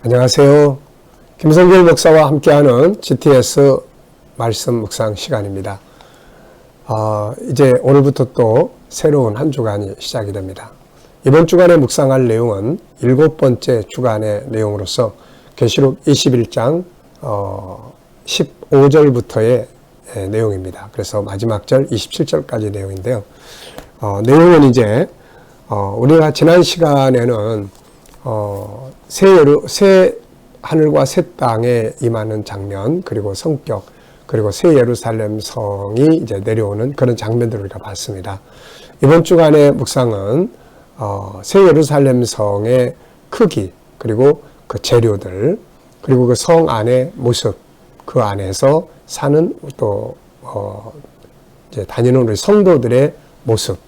안녕하세요. 김성길 목사와 함께하는 GTS 말씀 묵상 시간입니다. 이제 오늘부터 또 새로운 한 주간이 시작이 됩니다. 이번 주간에 묵상할 내용은 7번째 주간의 내용으로서 계시록 21장 15절부터의 내용입니다. 그래서 마지막 절 27절까지 내용인데요. 내용은 이제 우리가 지난 시간에는 새 하늘과 새 땅에 임하는 장면, 그리고 성격, 그리고 새 예루살렘 성이 이제 내려오는 그런 장면들을 우리가 봤습니다. 이번 주간의 묵상은 새 예루살렘 성의 크기, 그리고 그 재료들, 그리고 그 성 안의 모습, 그 안에서 사는 또 이제 다니는 우리 성도들의 모습,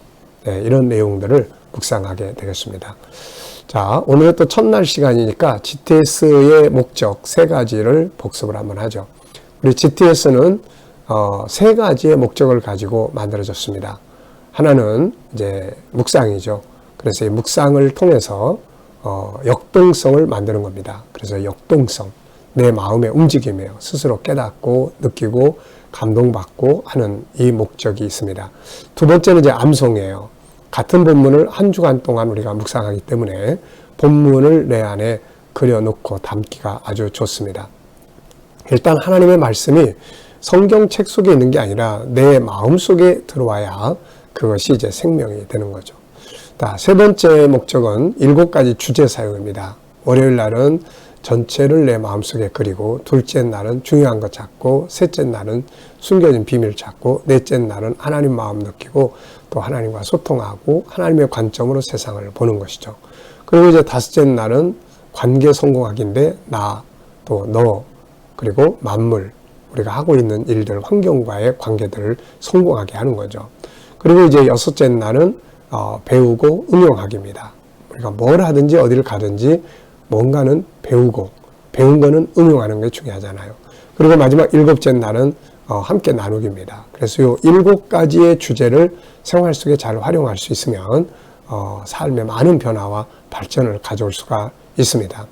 이런 내용들을 묵상하게 되겠습니다. 자, 오늘은 또 첫날 시간이니까 GTS의 목적 세 가지를 복습을 한번 하죠. 우리 GTS는 세 가지의 목적을 가지고 만들어졌습니다. 하나는 이제 묵상이죠. 그래서 이 묵상을 통해서 역동성을 만드는 겁니다. 그래서 역동성, 내 마음의 움직임이에요. 스스로 깨닫고 느끼고 감동받고 하는 이 목적이 있습니다. 두 번째는 이제 암송이에요. 같은 본문을 한 주간 동안 우리가 묵상하기 때문에 본문을 내 안에 그려놓고 담기가 아주 좋습니다. 일단 하나님의 말씀이 성경책 속에 있는 게 아니라 내 마음 속에 들어와야 그것이 이제 생명이 되는 거죠. 세 번째 목적은 7가지 주제 사용입니다. 월요일 날은 전체를 내 마음속에 그리고, 둘째 날은 중요한 것 찾고, 셋째 날은 숨겨진 비밀 찾고, 넷째 날은 하나님 마음 느끼고 또 하나님과 소통하고 하나님의 관점으로 세상을 보는 것이죠. 그리고 이제 다섯째 날은 관계 성공학인데 나, 또 너, 그리고 만물, 우리가 하고 있는 일들, 환경과의 관계들을 성공하게 하는 거죠. 그리고 이제 여섯째 날은 배우고 응용하기입니다. 우리가 뭘 하든지 어디를 가든지 뭔가는 배우고, 배운 거는 응용하는 게 중요하잖아요. 그리고 마지막 7째 날은 함께 나누기입니다. 그래서 이 7가지의 주제를 생활 속에 잘 활용할 수 있으면 삶의 많은 변화와 발전을 가져올 수가 있습니다.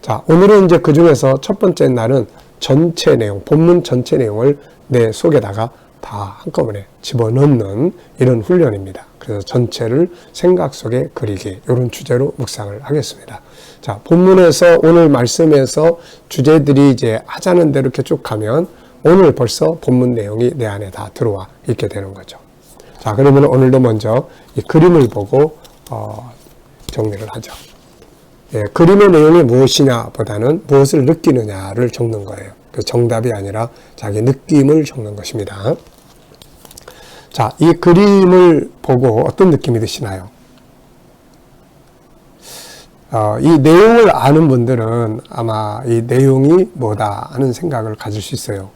자, 오늘은 이제 그 중에서 첫 번째 날은 전체 내용, 본문 전체 내용을 내 속에다가 다 한꺼번에 집어넣는 이런 훈련입니다. 그래서 전체를 생각 속에 그리기, 이런 주제로 묵상을 하겠습니다. 자, 본문에서 오늘 말씀에서 주제들이 이제 하자는 대로 이렇게 쭉 가면 오늘 벌써 본문 내용이 내 안에 다 들어와 있게 되는 거죠. 자, 그러면 오늘도 먼저 이 그림을 보고 정리를 하죠. 그림의 내용이 무엇이냐 보다는 무엇을 느끼느냐를 적는 거예요. 그 정답이 아니라 자기 느낌을 적는 것입니다. 자, 이 그림을 보고 어떤 느낌이 드시나요? 이 내용을 아는 분들은 아마 이 내용이 뭐다 하는 생각을 가질 수 있어요.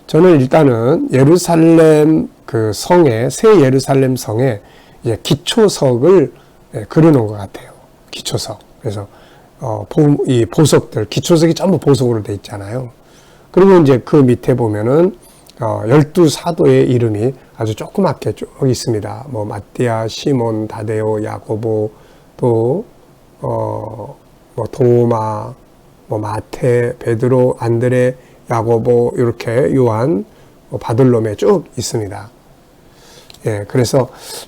저는 일단은 예루살렘 그 성에, 새 예루살렘 성에 기초석을 그려놓은 것 같아요. 기초석. 그래서 이 보석들, 기초석이 전부 보석으로 돼 있잖아요. 그리고 이제 그 밑에 보면은 12사도의 이름이 아주 조그맣게 쭉 있습니다. 뭐 마띠아, 시몬, 다데오, 야고보, 또 뭐 도마, 뭐 마테, 베드로, 안드레, 야고보, 이렇게 요한, 바들로메 쭉 있습니다. 그래서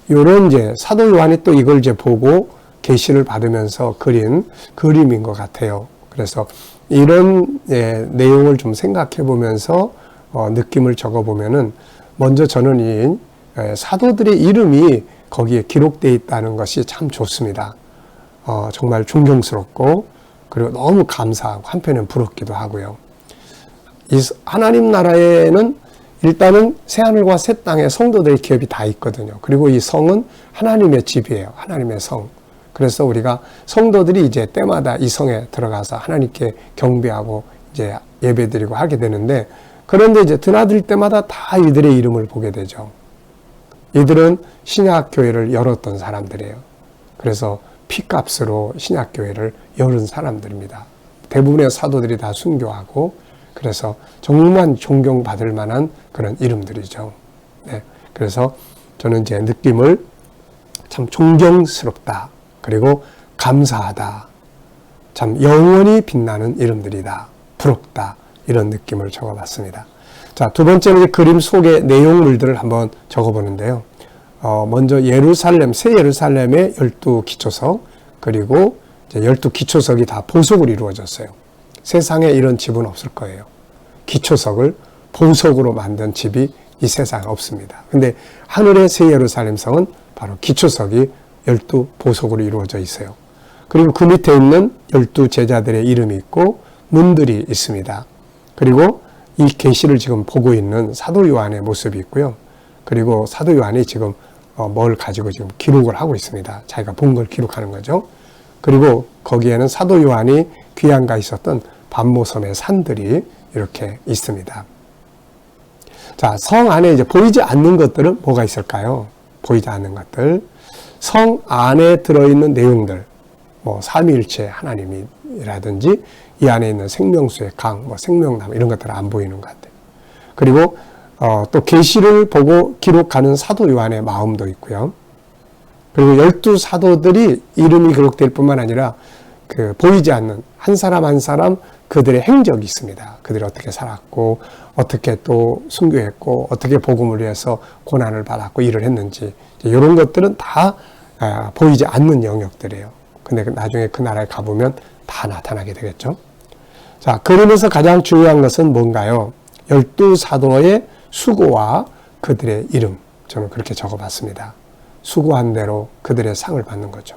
요런 이제 사도 요한이 또 이걸 이제 보고 계시를 받으면서 그린 그림인 것 같아요. 그래서 이런 내용을 좀 생각해 보면서 느낌을 적어 보면은 먼저 저는 이 사도들의 이름이 거기에 기록되어 있다는 것이 참 좋습니다. 정말 존경스럽고, 그리고 너무 감사하고 한편은 부럽기도 하고요. 이 하나님 나라에는 일단은 새하늘과 새 땅에 성도들의 기업이 다 있거든요. 그리고 이 성은 하나님의 집이에요. 하나님의 성. 그래서 우리가 성도들이 이제 때마다 이 성에 들어가서 하나님께 경배하고 이제 예배드리고 하게 되는데, 그런데 이제 드나들 때마다 다 이들의 이름을 보게 되죠. 이들은 신약교회를 열었던 사람들이에요. 그래서 피값으로 신약교회를 열은 사람들입니다. 대부분의 사도들이 다 순교하고, 그래서 정말 존경받을 만한 그런 이름들이죠. 그래서 저는 제 느낌을 참 존경스럽다, 그리고 감사하다, 참 영원히 빛나는 이름들이다. 부럽다. 이런 느낌을 적어봤습니다. 자, 두 번째는 이제 그림 속의 내용물들을 한번 적어보는데요. 먼저 예루살렘, 새 예루살렘의 12기초석, 그리고 이제 12기초석이 다 보석으로 이루어졌어요. 세상에 이런 집은 없을 거예요. 기초석을 보석으로 만든 집이 이 세상에 없습니다. 근데 하늘의 새 예루살렘 성은 바로 기초석이 12보석으로 이루어져 있어요. 그리고 그 밑에 있는 12제자들의 이름이 있고 문들이 있습니다. 그리고 이 계시를 지금 보고 있는 사도 요한의 모습이 있고요. 그리고 사도 요한이 지금 뭘 가지고 지금 기록을 하고 있습니다. 자기가 본 걸 기록하는 거죠. 그리고 거기에는 사도 요한이 귀양가 있었던 반모섬의 산들이 이렇게 있습니다. 자, 성 안에 이제 보이지 않는 것들은 뭐가 있을까요? 보이지 않는 것들. 성 안에 들어있는 내용들, 뭐 삼위일체 하나님이라든지 이 안에 있는 생명수의 강, 뭐 생명나무 이런 것들은 안 보이는 것 같아요. 그리고 또 계시를 보고 기록하는 사도 요한의 마음도 있고요. 그리고 12사도들이 이름이 기록될 뿐만 아니라 그 보이지 않는 한 사람 한 사람 그들의 행적이 있습니다. 그들이 어떻게 살았고 어떻게 또 순교했고 어떻게 복음을 위해서 고난을 받았고 일을 했는지 이런 것들은 다 보이지 않는 영역들이에요. 근데 나중에 그 나라에 가보면 다 나타나게 되겠죠. 자, 그림에서 가장 중요한 것은 뭔가요? 12사도의 수고와 그들의 이름. 저는 그렇게 적어봤습니다. 수고한 대로 그들의 상을 받는 거죠.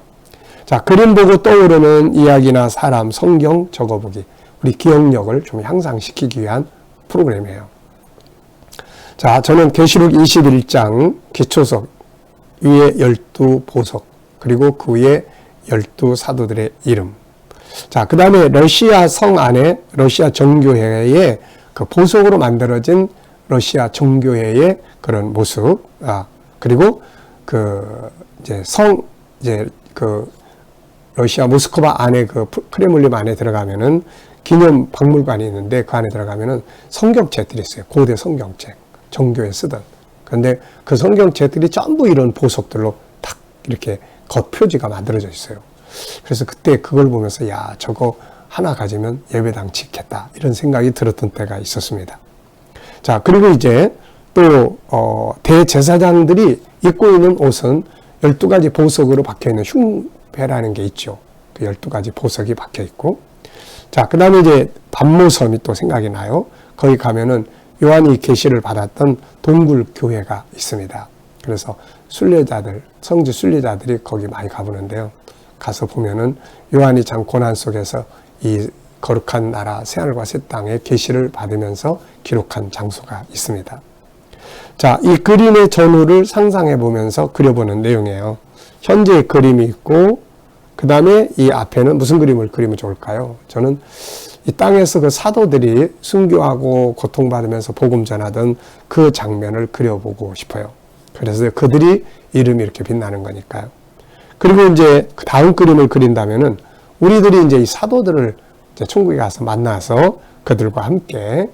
자, 그림 보고 떠오르는 이야기나 사람, 성경 적어보기. 우리 기억력을 좀 향상시키기 위한 프로그램이에요. 자, 저는 계시록 21장 기초석 위에 12보석 그리고 그 위에 12사도들의 이름. 자, 그 다음에 러시아 성 안에 러시아 정교회의 그 보석으로 만들어진 러시아 정교회의 그런 모습. 그리고 러시아 모스크바 안에 그 크레물림 안에 들어가면은 기념 박물관이 있는데 그 안에 들어가면은 성경책들이 있어요. 고대 성경책. 정교회 쓰던. 그런데 그 성경책들이 전부 이런 보석들로 탁 이렇게 겉표지가 만들어져 있어요. 그래서 그때 그걸 보면서 야, 저거 하나 가지면 예배당 짓겠다. 이런 생각이 들었던 때가 있었습니다. 자, 그리고 이제 또 대제사장들이 입고 있는 옷은 12가지 보석으로 박혀있는 흉배라는 게 있죠. 그 12가지 보석이 박혀있고. 자, 그 다음에 이제 반모섬이 또 생각이 나요. 거기 가면은 요한이 계시를 받았던 동굴교회가 있습니다. 그래서 순례자들, 성지 순례자들이 거기 많이 가보는데요. 가서 보면은 요한이 참 고난 속에서 이 거룩한 나라 새하늘과 새 땅의 계시를 받으면서 기록한 장소가 있습니다. 자, 이 그림의 전후를 상상해 보면서 그려보는 내용이에요. 현재 그림이 있고 그 다음에 이 앞에는 무슨 그림을 그리면 좋을까요? 저는 이 땅에서 그 사도들이 순교하고 고통받으면서 복음 전하던 그 장면을 그려보고 싶어요. 그래서 그들이 이름이 이렇게 빛나는 거니까요. 그리고 이제 그 다음 그림을 그린다면은 우리들이 이제 이 사도들을 이제 천국에 가서 만나서 그들과 함께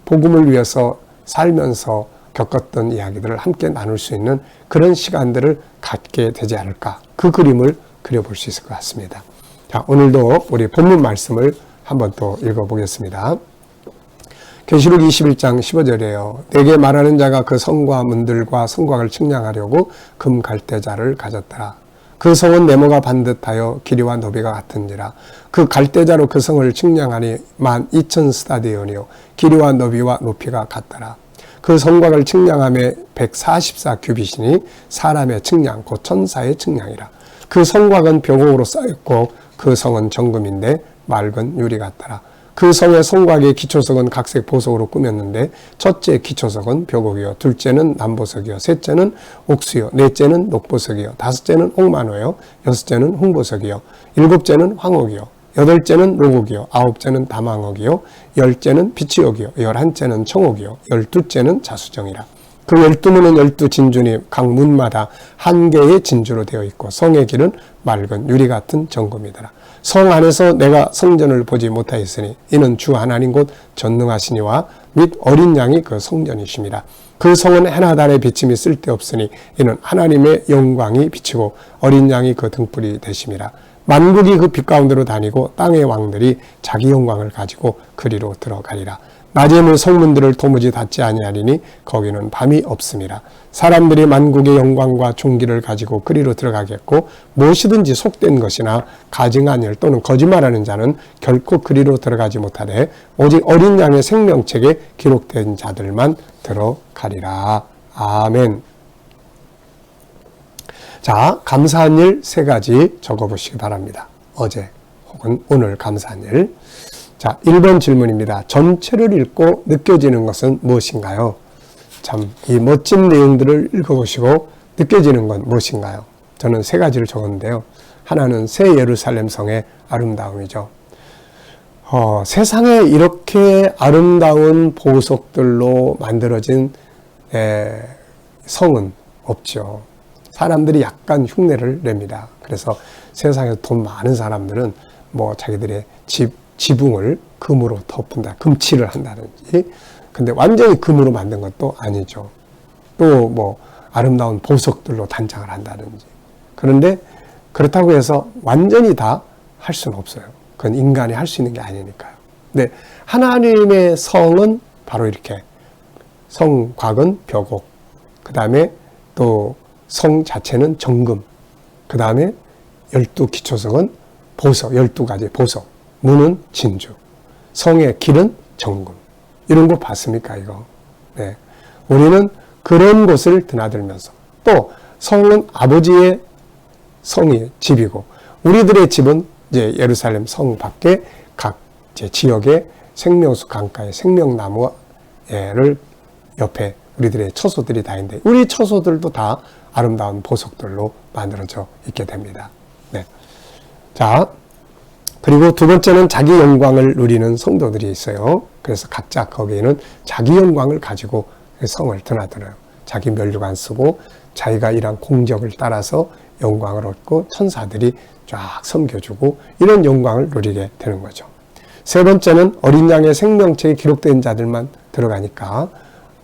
복음을 위해서 살면서 겪었던 이야기들을 함께 나눌 수 있는 그런 시간들을 갖게 되지 않을까. 그 그림을 그려볼 수 있을 것 같습니다. 자, 오늘도 우리 본문 말씀을 한번 또 읽어보겠습니다. 계시록 21장 15절이에요. 내게 말하는 자가 그 성과 문들과 성곽을 측량하려고 금 갈대자를 가졌더라. 그 성은 네모가 반듯하여 길이와 너비가 같은지라. 그 갈대자로 그 성을 측량하니 12,000스타디온이요 길이와 너비와 높이가 같더라. 그 성곽을 측량함에 144규빗이니 사람의 측량 곧 천사의 측량이라. 그 성곽은 벽옥으로 쌓였고 그 성은 정금인데 맑은 유리 같더라. 그 성의 성곽의 기초석은 각색 보석으로 꾸몄는데 첫째 기초석은 벽옥이요 둘째는 남보석이요 셋째는 옥수요 넷째는 녹보석이요 다섯째는 옥만호요 여섯째는 홍보석이요 일곱째는 황옥이요 여덟째는 로곡이요 아홉째는 다망옥이요 열째는 비치옥이요 열한째는 청옥이요 열두째는 자수정이라. 그 12문은 12진주니 각 문마다 한 개의 진주로 되어 있고 성의 길은 맑은 유리 같은 정금이더라. 성 안에서 내가 성전을 보지 못하였으니 이는 주 하나님 곧 전능하시니와 및 어린 양이 그 성전이심이라. 그 성은 해나 달의 비침이 쓸데없으니 이는 하나님의 영광이 비치고 어린 양이 그 등불이 되심이라. 만국이 그 빛 가운데로 다니고 땅의 왕들이 자기 영광을 가지고 그리로 들어가리라. 낮에 문 성문들을 도무지 닫지 아니하리니 거기는 밤이 없음이라. 사람들이 만국의 영광과 존귀를 가지고 그리로 들어가겠고 무엇이든지 속된 것이나 가증한 일 또는 거짓말하는 자는 결코 그리로 들어가지 못하되 오직 어린 양의 생명책에 기록된 자들만 들어가리라. 아멘. 자, 감사한 일 3가지 적어보시기 바랍니다. 어제 혹은 오늘 감사한 일. 자, 1번 질문입니다. 전체를 읽고 느껴지는 것은 무엇인가요? 참, 이 멋진 내용들을 읽어보시고 느껴지는 건 무엇인가요? 저는 3가지를 적었는데요. 하나는 새 예루살렘 성의 아름다움이죠. 세상에 이렇게 아름다운 보석들로 만들어진 성은 없죠. 사람들이 약간 흉내를 냅니다. 그래서 세상에서 돈 많은 사람들은 뭐 자기들의 지붕을 금으로 덮은다, 금칠을 한다든지. 근데 완전히 금으로 만든 것도 아니죠. 또 뭐 아름다운 보석들로 단장을 한다든지. 그런데 그렇다고 해서 완전히 다 할 수는 없어요. 그건 인간이 할 수 있는 게 아니니까요. 근데 하나님의 성은 바로 이렇게 성곽은 벼곡, 그 다음에 또 성 자체는 정금, 그 다음에 12기초석은 보석, 12가지 보석, 문은 진주, 성의 길은 정금. 이런 거 봤습니까, 이거? 네. 우리는 그런 곳을 드나들면서, 또 성은 아버지의 성이 집이고, 우리들의 집은 이제 예루살렘 성 밖에 각 이제 지역의 생명수 강가의 생명나무를 옆에 우리들의 처소들이 다 있는데, 우리 처소들도 다 아름다운 보석들로 만들어져 있게 됩니다. 네. 자, 그리고 두 번째는 자기 영광을 누리는 성도들이 있어요. 그래서 각자 거기에는 자기 영광을 가지고 성을 드나들어요. 자기 면류관 쓰고 자기가 일한 공적을 따라서 영광을 얻고 천사들이 쫙 섬겨주고 이런 영광을 누리게 되는 거죠. 세 번째는 어린 양의 생명책에 기록된 자들만 들어가니까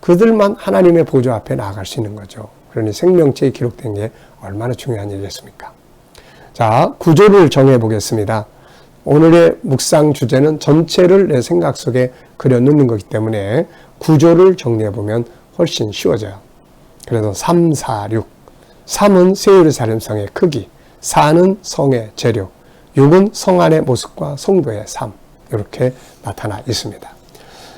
그들만 하나님의 보좌 앞에 나아갈 수 있는 거죠. 그러니 생명책에 기록된 게 얼마나 중요한 일이겠습니까? 자, 구조를 정해 보겠습니다. 오늘의 묵상 주제는 전체를 내 생각 속에 그려놓는 거기 때문에 구조를 정리해 보면 훨씬 쉬워져요. 그래서 3, 4, 6. 3은 새 예루살렘 성의 크기, 4는 성의 재료, 6은 성 안의 모습과 성도의 삶. 이렇게 나타나 있습니다.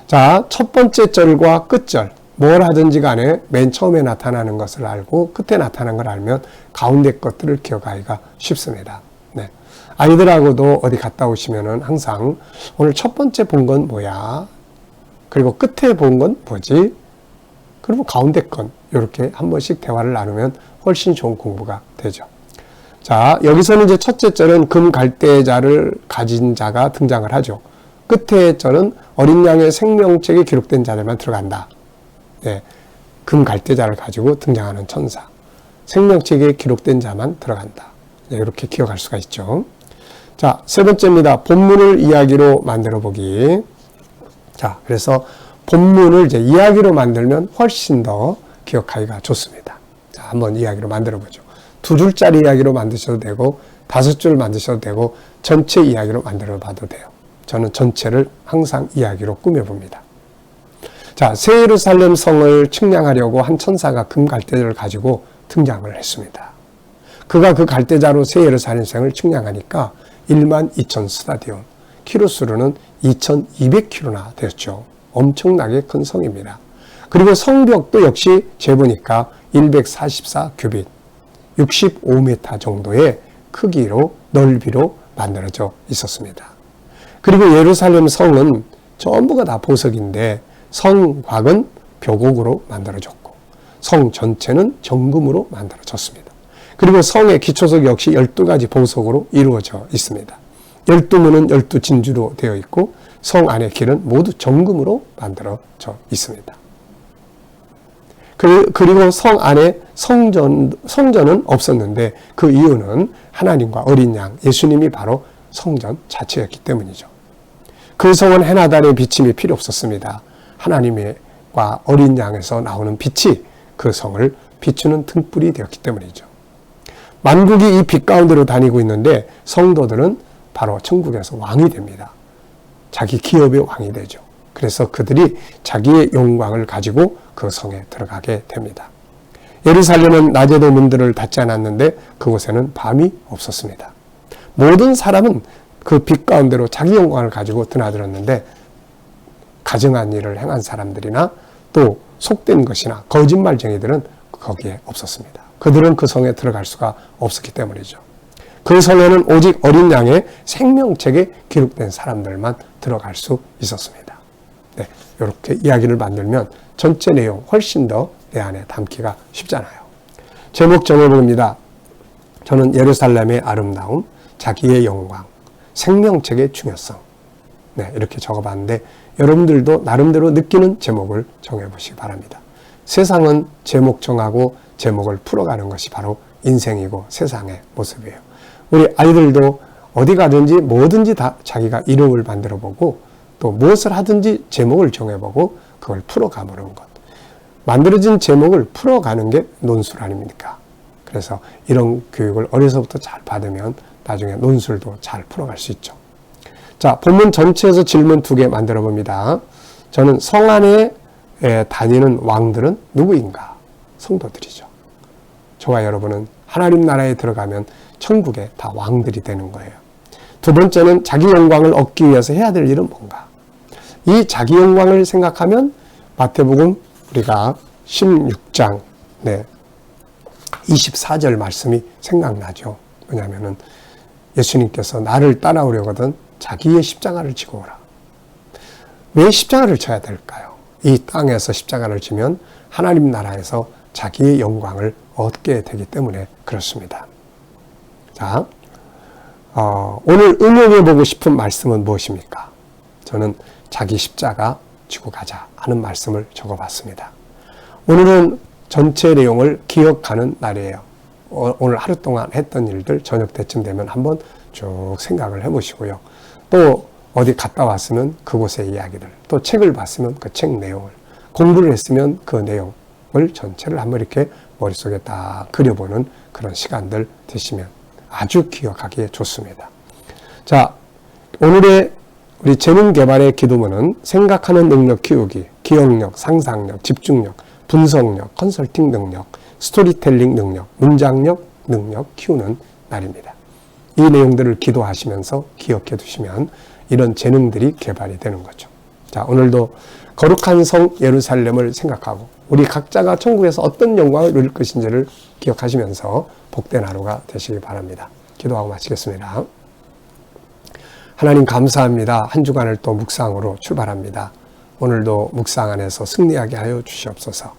자, 첫 번째 절과 끝절. 뭘 하든지 간에 맨 처음에 나타나는 것을 알고 끝에 나타나는 걸 알면 가운데 것들을 기억하기가 쉽습니다. 네. 아이들하고도 어디 갔다 오시면은 항상 오늘 첫 번째 본 건 뭐야? 그리고 끝에 본 건 뭐지? 그리고 가운데 건 이렇게 한 번씩 대화를 나누면 훨씬 좋은 공부가 되죠. 자, 여기서는 이제 첫째 절은 금 갈대자를 가진 자가 등장을 하죠. 끝에 절은 어린 양의 생명책에 기록된 자들만 들어간다. 네, 금 갈대자를 가지고 등장하는 천사. 생명책에 기록된 자만 들어간다. 네, 이렇게 기억할 수가 있죠. 자, 세 번째입니다. 본문을 이야기로 만들어 보기. 자, 그래서 본문을 이제 이야기로 만들면 훨씬 더 기억하기가 좋습니다. 자, 한번 이야기로 만들어 보죠. 2줄짜리 이야기로 만드셔도 되고 5줄 만드셔도 되고 전체 이야기로 만들어 봐도 돼요. 저는 전체를 항상 이야기로 꾸며봅니다. 자, 새 예루살렘 성을 측량하려고 한 천사가 금 갈대자를 가지고 등장을 했습니다. 그가 그 갈대자로 새 예루살렘 성을 측량하니까 12,000 스타디온, 키로수로는 2,200km나 되었죠. 엄청나게 큰 성입니다. 그리고 성벽도 역시 재보니까 144 규빗, 65m 정도의 크기로 넓이로 만들어져 있었습니다. 그리고 예루살렘 성은 전부가 다 보석인데 성곽은 벼곡으로 만들어졌고 성 전체는 정금으로 만들어졌습니다. 그리고 성의 기초석 역시 12가지 보석으로 이루어져 있습니다. 12문은 12진주로 되어 있고 성 안의 길은 모두 정금으로 만들어져 있습니다. 그리고 성 안에 성전은 없었는데 그 이유는 하나님과 어린 양 예수님이 바로 성전 자체였기 때문이죠. 그 성은 해나 달의 비침이 필요 없었습니다. 하나님과 어린 양에서 나오는 빛이 그 성을 비추는 등불이 되었기 때문이죠. 만국이 이 빛 가운데로 다니고 있는데 성도들은 바로 천국에서 왕이 됩니다. 자기 기업의 왕이 되죠. 그래서 그들이 자기의 영광을 가지고 그 성에 들어가게 됩니다. 예루살렘은 낮에도 문들을 닫지 않았는데 그곳에는 밤이 없었습니다. 모든 사람은 그 빛 가운데로 자기 영광을 가지고 드나들었는데 가증한 일을 행한 사람들이나 또 속된 것이나 거짓말쟁이들은 거기에 없었습니다. 그들은 그 성에 들어갈 수가 없었기 때문이죠. 그 성에는 오직 어린 양의 생명책에 기록된 사람들만 들어갈 수 있었습니다. 네, 이렇게 이야기를 만들면 전체 내용 훨씬 더 내 안에 담기가 쉽잖아요. 제목 정해봅니다. 저는 예루살렘의 아름다움, 자기의 영광, 생명책의 중요성. 네, 이렇게 적어봤는데 여러분들도 나름대로 느끼는 제목을 정해보시기 바랍니다. 세상은 제목 정하고 제목을 풀어가는 것이 바로 인생이고 세상의 모습이에요. 우리 아이들도 어디 가든지 뭐든지 다 자기가 이름을 만들어보고 또 무엇을 하든지 제목을 정해보고 그걸 풀어가보는 것. 만들어진 제목을 풀어가는 게 논술 아닙니까? 그래서 이런 교육을 어려서부터 잘 받으면 나중에 논술도 잘 풀어갈 수 있죠. 자, 본문 전체에서 질문 2개 만들어 봅니다. 저는 성 안에 다니는 왕들은 누구인가? 성도들이죠. 저와 여러분은 하나님 나라에 들어가면 천국에 다 왕들이 되는 거예요. 두 번째는 자기 영광을 얻기 위해서 해야 될 일은 뭔가? 이 자기 영광을 생각하면 마태복음 우리가 16장 24절 말씀이 생각나죠. 왜냐하면 예수님께서 나를 따라오려거든 자기의 십자가를 지고 오라. 왜 십자가를 져야 될까요? 이 땅에서 십자가를 지면 하나님 나라에서 자기의 영광을 얻게 되기 때문에 그렇습니다. 자, 오늘 응용해보고 싶은 말씀은 무엇입니까? 저는 자기 십자가 지고 가자 하는 말씀을 적어봤습니다. 오늘은 전체 내용을 기억하는 날이에요. 오늘 하루 동안 했던 일들 저녁 때쯤 되면 한번 쭉 생각을 해보시고요. 또 어디 갔다 왔으면 그곳의 이야기들, 또 책을 봤으면 그 책 내용을, 공부를 했으면 그 내용을 전체를 한번 이렇게 머릿속에 딱 그려보는 그런 시간들 되시면 아주 기억하기에 좋습니다. 자, 오늘의 우리 재능 개발의 기도문은 생각하는 능력 키우기, 기억력, 상상력, 집중력, 분석력, 컨설팅 능력, 스토리텔링 능력, 문장력 능력 키우는 날입니다. 이 내용들을 기도하시면서 기억해 두시면 이런 재능들이 개발이 되는 거죠. 자, 오늘도 거룩한 성 예루살렘을 생각하고 우리 각자가 천국에서 어떤 영광을 누릴 것인지를 기억하시면서 복된 하루가 되시기 바랍니다. 기도하고 마치겠습니다. 하나님 감사합니다. 한 주간을 또 묵상으로 출발합니다. 오늘도 묵상 안에서 승리하게 하여 주시옵소서.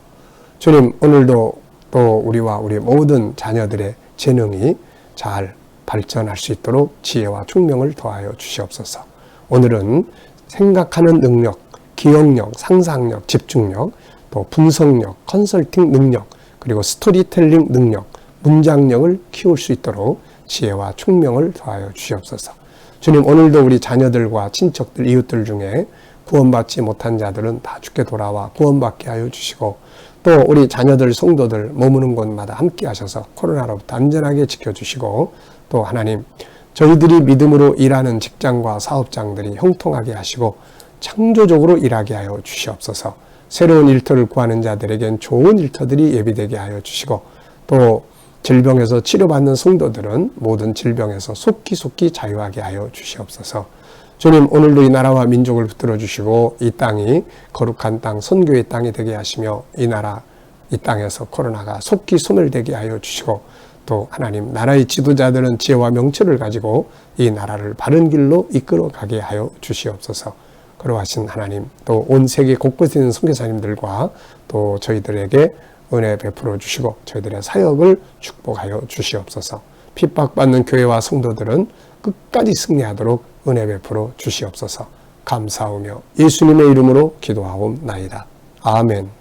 주님, 오늘도 또 우리와 우리 모든 자녀들의 재능이 잘 발전할 수 있도록 지혜와 총명을 더하여 주시옵소서. 오늘은 생각하는 능력, 기억력, 상상력, 집중력, 또 분석력, 컨설팅 능력, 그리고 스토리텔링 능력, 문장력을 키울 수 있도록 지혜와 총명을 더하여 주시옵소서. 주님, 오늘도 우리 자녀들과 친척들, 이웃들 중에 구원받지 못한 자들은 다 주께 돌아와 구원받게 하여 주시고 또 우리 자녀들, 성도들 머무는 곳마다 함께 하셔서 코로나로부터 안전하게 지켜주시고 또 하나님, 저희들이 믿음으로 일하는 직장과 사업장들이 형통하게 하시고 창조적으로 일하게 하여 주시옵소서. 새로운 일터를 구하는 자들에겐 좋은 일터들이 예비되게 하여 주시고 또 질병에서 치료받는 성도들은 모든 질병에서 속히 자유하게 하여 주시옵소서. 주님, 오늘도 이 나라와 민족을 붙들어 주시고 이 땅이 거룩한 땅, 선교의 땅이 되게 하시며 이 나라, 이 땅에서 코로나가 속히 소멸되게 하여 주시고 또 하나님, 나라의 지도자들은 지혜와 명철을 가지고 이 나라를 바른 길로 이끌어 가게 하여 주시옵소서. 그러하신 하나님, 또 온 세계 곳곳에 있는 선교사님들과 또 저희들에게 은혜 베풀어 주시고 저희들의 사역을 축복하여 주시옵소서. 핍박받는 교회와 성도들은 끝까지 승리하도록 은혜 베풀어 주시옵소서. 감사하며 예수님의 이름으로 기도하옵나이다. 아멘.